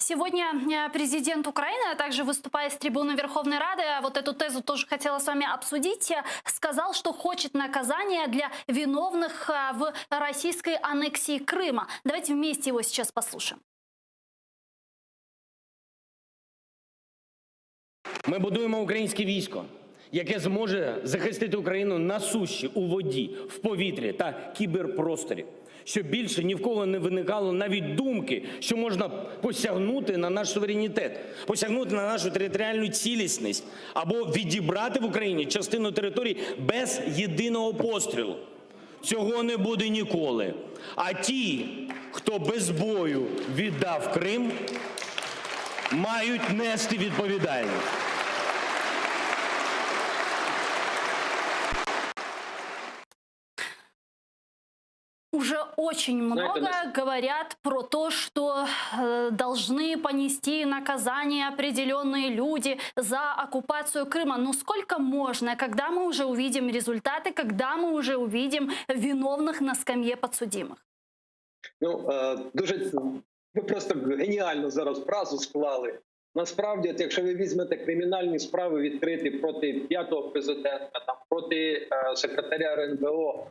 Сегодня президент Украины, а также выступая с трибуны Верховной Рады, вот эту тезу тоже хотела с вами обсудить, сказал, что хочет наказания для виновных в российской аннексии Крыма. Давайте вместе его сейчас послушаем. Ми будуємо українське військо, яке зможе захистити Україну на суші, у воді, в повітрі та кіберпросторі. Щоб більше ні в кого не виникало навіть думки, що можна посягнути на наш суверенітет, посягнути на нашу територіальну цілісність або відібрати в Україні частину території без єдиного пострілу. Цього не буде ніколи. А ті, хто без бою віддав Крим, мають нести відповідальність. Уже очень много говорят про то, что должны понести наказание определенные люди за оккупацию Крыма. Но сколько можно, когда мы уже увидим результаты, когда мы уже увидим виновных на скамье подсудимых? Ви просто геніально зараз фразу склали. Насправді, якщо ви візьмете кримінальні справи відкриті проти 5-го президента, проти секретаря РНБО,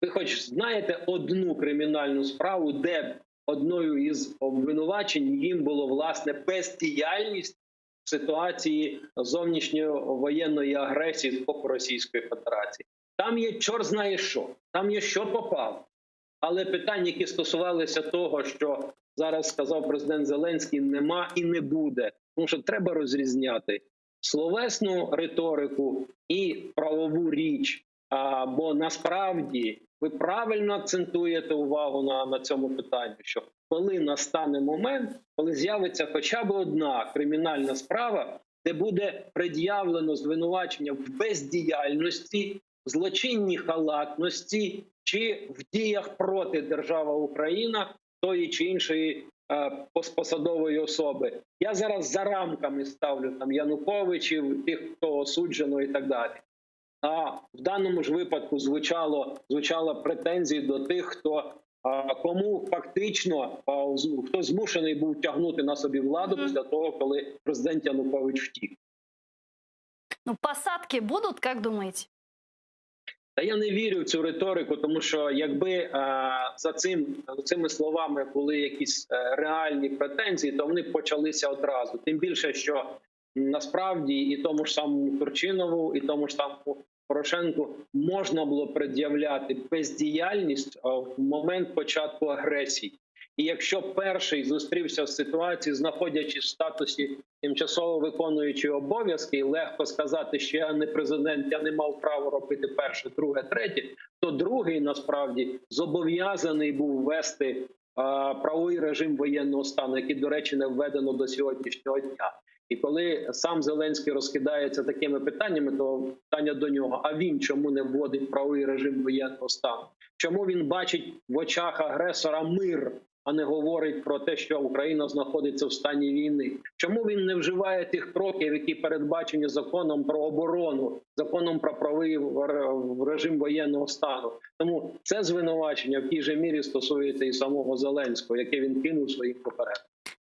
ви хоч знаєте одну кримінальну справу, де одною із обвинувачень їм було, власне, бездіяльність в ситуації зовнішньої воєнної агресії з боку Російської Федерації? Там є чорт знає що, там є що попало. Але питань, які стосувалися того, що зараз сказав президент Зеленський, нема і не буде. Тому що треба розрізняти словесну риторику і правову річ. Бо насправді ви правильно акцентуєте увагу на цьому питанні, що коли настане момент, коли з'явиться хоча б одна кримінальна справа, де буде пред'явлено звинувачення в бездіяльності, злочинній халатності чи в діях проти держави Україна тої чи іншої посадової особи. Я зараз за рамками ставлю там Януковичів, тих, хто осуджено і так далі. А в даному ж випадку звучало претензії до тих, кому фактично, хто змушений був тягнути на собі владу після того, коли президент Янукович втік. Ну, посадки будуть, як думаєте? Та я не вірю в цю риторику, тому що якби за цими словами були якісь реальні претензії, то вони почалися одразу. Тим більше, що насправді і тому ж самому Турчинову, і тому ж самому Порошенку можна було пред'являти бездіяльність в момент початку агресії. І якщо перший зустрівся з ситуацією, знаходячись в статусі тимчасово виконуючого обов'язки, і легко сказати, що я не президент, я не мав права робити перше, друге, третє, то другий насправді зобов'язаний був ввести правовий режим воєнного стану, який, до речі, не введено до сьогоднішнього дня. І коли сам Зеленський розкидається такими питаннями, то питання до нього: а він чому не вводить правовий режим воєнного стану? Чому він бачить в очах агресора мир, а не говорить про те, що Україна знаходиться в стані війни? Чому він не вживає тих кроків, які передбачені законом про оборону, законом про правовий режим воєнного стану? Тому це звинувачення в тій же мірі стосується і самого Зеленського, яке він кинув своїм попередникам.